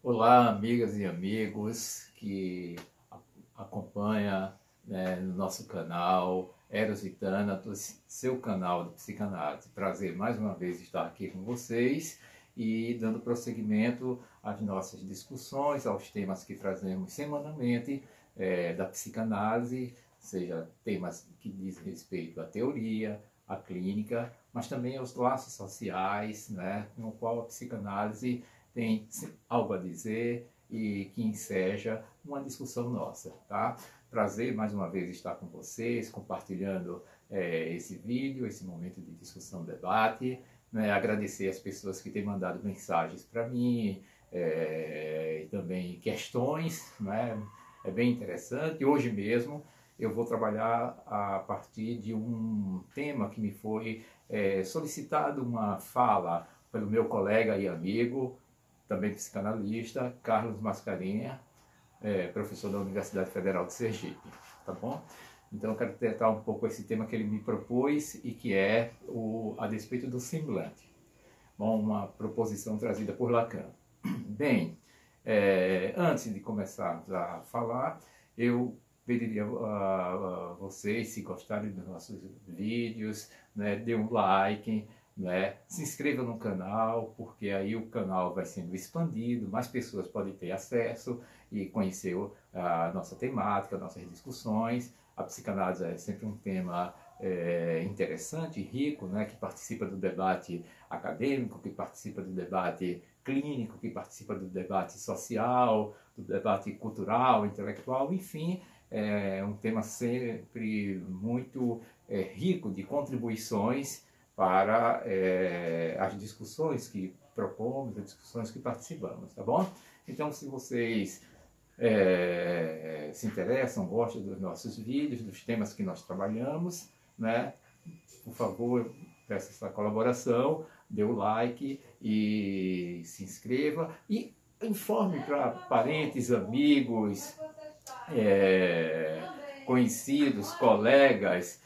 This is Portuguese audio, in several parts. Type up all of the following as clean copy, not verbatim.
Olá, amigas e amigos que acompanham, no nosso canal Eros e Thanatos, seu canal de psicanálise. Prazer mais uma vez estar aqui com vocês e dando prosseguimento às nossas discussões, aos temas que trazemos semanalmente da psicanálise, seja temas que dizem respeito à teoria, à clínica, mas também aos laços sociais, no qual a psicanálise tem algo a dizer e que enseja uma discussão nossa, tá? Prazer mais uma vez estar com vocês, compartilhando esse vídeo, esse momento de discussão, debate, agradecer as pessoas que têm mandado mensagens para mim, e também questões, é bem interessante. Hoje mesmo eu vou trabalhar a partir de um tema que me foi solicitado uma fala pelo meu colega e amigo, também psicanalista, Carlos Mascarenhas, professor da Universidade Federal de Sergipe, tá bom? Então eu quero tratar um pouco esse tema que ele me propôs e que é a despeito do semblante. Bom, uma proposição trazida por Lacan. Bem, antes de começarmos a falar, eu pediria a vocês, se gostarem dos nossos vídeos, dê um like, se inscreva no canal, porque aí o canal vai sendo expandido, mais pessoas podem ter acesso e conhecer a nossa temática, nossas discussões. A psicanálise é sempre um tema interessante, rico, que participa do debate acadêmico, que participa do debate clínico, que participa do debate social, do debate cultural, intelectual, enfim, é um tema sempre muito rico de contribuições para as discussões que propomos, as discussões que participamos, tá bom? Então, se vocês se interessam, gostam dos nossos vídeos, dos temas que nós trabalhamos, por favor, peço essa colaboração, dê o like e se inscreva e informe para parentes, amigos, conhecidos, colegas,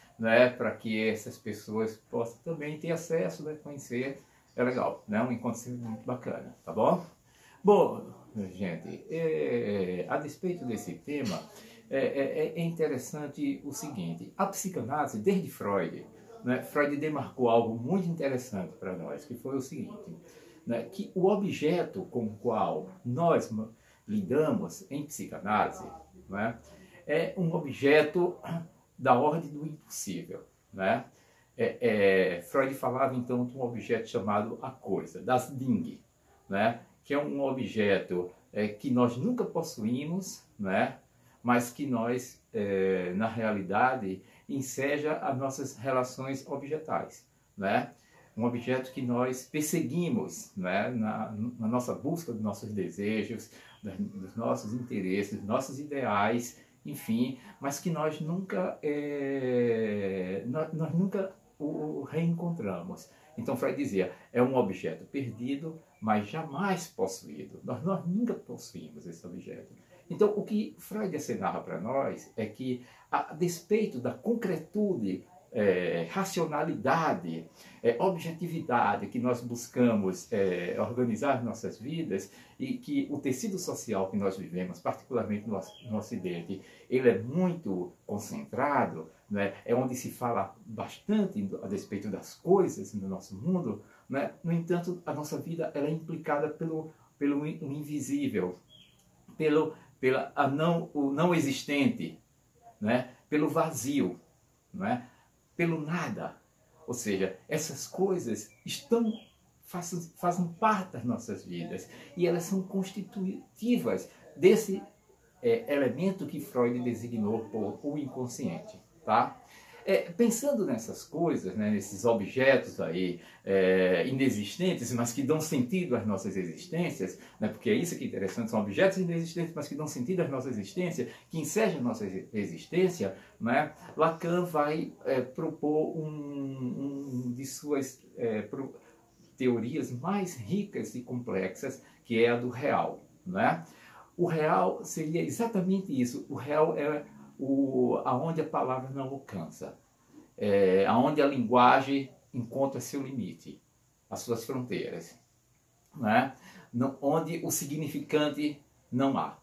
para que essas pessoas possam também ter acesso, conhecer. É legal, um encontro muito bacana, tá bom? Bom, gente, a despeito desse tema, é interessante o seguinte: a psicanálise, desde Freud, Freud demarcou algo muito interessante para nós, que foi o seguinte, que o objeto com o qual nós lidamos em psicanálise é um objeto da ordem do impossível. Freud falava então de um objeto chamado a coisa, das Dinge, que é um objeto que nós nunca possuímos, mas que nós, na realidade, enseja as nossas relações objetais. Um objeto que nós perseguimos na nossa busca dos nossos desejos, dos nossos interesses, dos nossos ideais, enfim, mas que nós nunca o reencontramos. Então Freud dizia, é um objeto perdido, mas jamais possuído. Nós nunca possuímos esse objeto. Então o que Freud assinava para nós é que, a despeito da concretude, racionalidade, objetividade que nós buscamos organizar nossas vidas, e que o tecido social que nós vivemos, particularmente no Ocidente, ele é muito concentrado, é onde se fala bastante a despeito das coisas no nosso mundo, no entanto, a nossa vida ela é implicada pelo invisível, o não existente, pelo vazio, pelo nada. Ou seja, essas coisas fazem parte das nossas vidas e elas são constitutivas desse elemento que Freud designou por o inconsciente, tá? Pensando nessas coisas, nesses objetos aí inexistentes, mas que dão sentido às nossas existências, porque é isso que é interessante, são objetos inexistentes, mas que dão sentido à nossa existência, que ensejam a nossa existência, Lacan vai propor de suas teorias mais ricas e complexas, que é a do real. O real seria exatamente isso. O real é aonde a palavra não alcança, aonde a linguagem encontra seu limite, as suas fronteiras. onde o significante não há,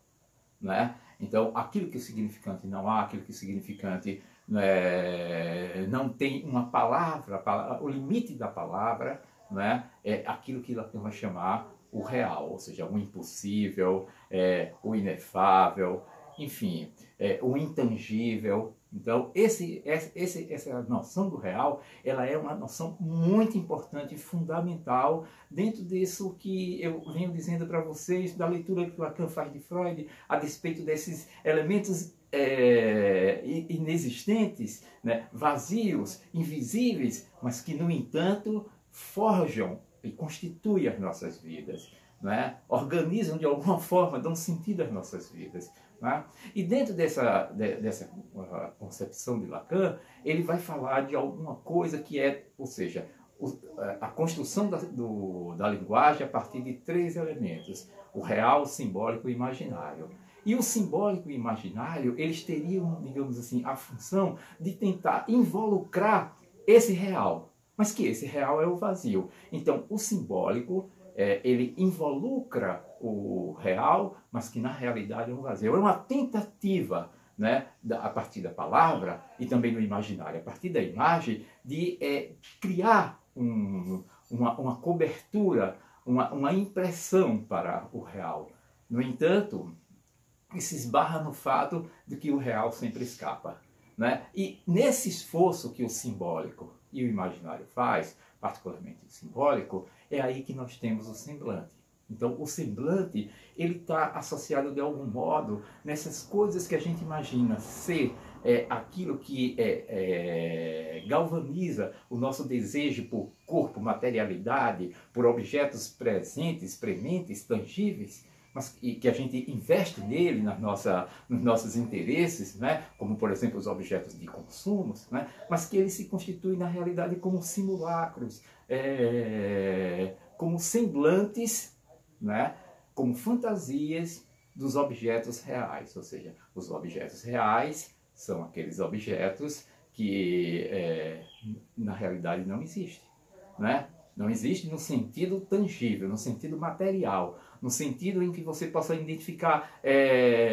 né? Então, aquilo que o significante não há, aquilo que o significante não tem uma palavra, o limite da palavra, né, é aquilo que Lacan vai chamar o real, ou seja, o impossível, o inefável, enfim, o intangível. Então, essa noção do real, ela é uma noção muito importante e fundamental dentro disso que eu venho dizendo para vocês, da leitura que Lacan faz de Freud, a despeito desses elementos inexistentes, né, vazios, invisíveis, mas que, no entanto, forjam e constituem as nossas vidas, né? Organizam de alguma forma, dão sentido às nossas vidas. Né? E dentro dessa concepção de Lacan, ele vai falar de alguma coisa que é, ou seja, a construção da linguagem a partir de 3 elementos: o real, o simbólico e o imaginário. E o simbólico e o imaginário, eles teriam, digamos assim, a função de tentar involucrar esse real, mas que esse real é o vazio. Então, o simbólico, ele involucra o real, mas que na realidade é um vazio. É uma tentativa, né, a partir da palavra e também no imaginário, a partir da imagem, de criar uma cobertura, uma impressão para o real. No entanto, se esbarra no fato de que o real sempre escapa, né? E nesse esforço que o simbólico e o imaginário faz, particularmente o simbólico, é aí que nós temos o semblante. Então, o semblante, ele está associado de algum modo nessas coisas que a gente imagina ser aquilo que galvaniza o nosso desejo por corpo, materialidade, por objetos presentes, prementes, tangíveis, mas que a gente investe nele nos nossos interesses, né? Como, por exemplo, os objetos de consumo, né? Mas que eles se constituem, na realidade, como simulacros, como semblantes, né? Como fantasias dos objetos reais. Ou seja, os objetos reais são aqueles objetos que, na realidade, não existem, né? Não existe no sentido tangível, no sentido material, no sentido em que você possa identificar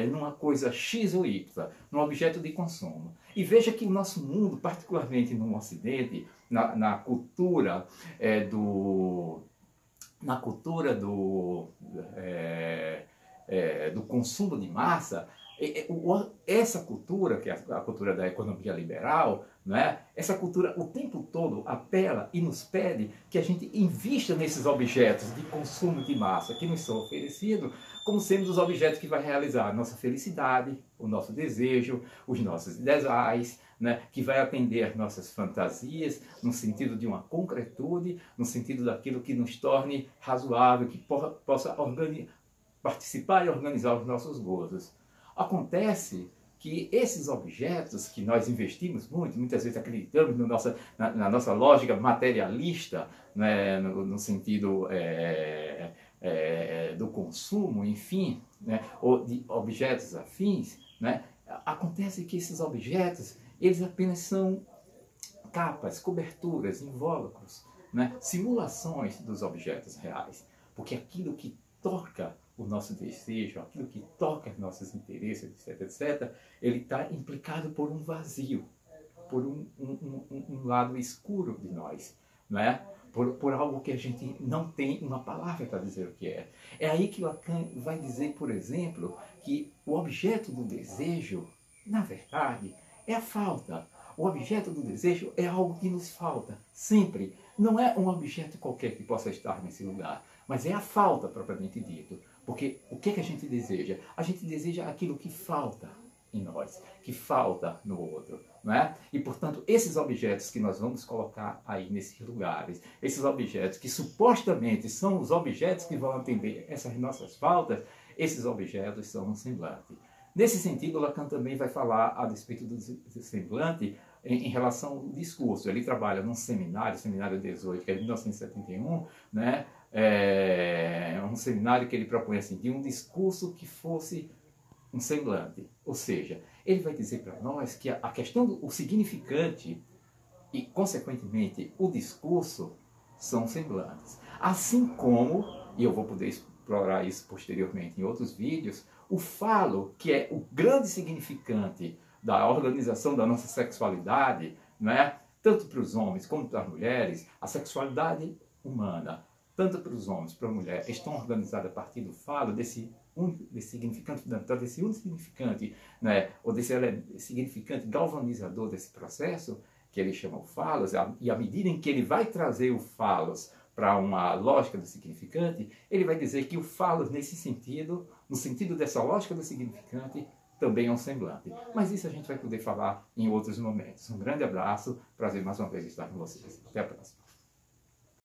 numa coisa X ou Y, num objeto de consumo. E veja que o nosso mundo, particularmente no Ocidente, na cultura do consumo de massa, essa cultura, que é a cultura da economia liberal, né? Essa cultura o tempo todo apela e nos pede que a gente invista nesses objetos de consumo de massa que nos são oferecidos como sendo os objetos que vai realizar a nossa felicidade, o nosso desejo, os nossos ideais, né? Que vai atender às nossas fantasias no sentido de uma concretude, no sentido daquilo que nos torne razoável, que possa participar e organizar os nossos gozos. Acontece que esses objetos que nós investimos muito, muitas vezes acreditamos na nossa lógica materialista, né, no sentido do consumo, enfim, né, ou de objetos afins, né, acontece que esses objetos, eles apenas são capas, coberturas, invólucros, né, simulações dos objetos reais, porque aquilo que toca o nosso desejo, aquilo que toca os nossos interesses, etc., etc., ele está implicado por um vazio, por um lado escuro de nós, né? Por algo que a gente não tem uma palavra para dizer o que é. É aí que Lacan vai dizer, por exemplo, que o objeto do desejo, na verdade, é a falta. O objeto do desejo é algo que nos falta, sempre. Não é um objeto qualquer que possa estar nesse lugar, mas é a falta propriamente dito. Porque o que a gente deseja? A gente deseja aquilo que falta em nós, que falta no outro, não é? E, portanto, esses objetos que nós vamos colocar aí nesses lugares, esses objetos que supostamente são os objetos que vão atender essas nossas faltas, esses objetos são um semblante. Nesse sentido, Lacan também vai falar a respeito do semblante em relação ao discurso. Ele trabalha num seminário, Seminário 18, que é de 1971, né? Um seminário que ele propõe assim, de um discurso que fosse um semblante. Ou seja, ele vai dizer para nós que a questão do significante e, consequentemente, o discurso são semblantes. Assim como, e eu vou poder explorar isso posteriormente em outros vídeos, o falo, que é o grande significante da organização da nossa sexualidade, não é? Tanto para os homens como para as mulheres, a sexualidade humana, tanto para os homens como para a mulher, estão organizadas a partir do falo, desse significante fundamental, desse único significante, né? Ou desse significante galvanizador desse processo, que ele chama o falos, e à medida em que ele vai trazer o falos para uma lógica do significante, ele vai dizer que o falos, nesse sentido, no sentido dessa lógica do significante, também é um semblante. Mas isso a gente vai poder falar em outros momentos. Um grande abraço, prazer mais uma vez estar com vocês. Até a próxima.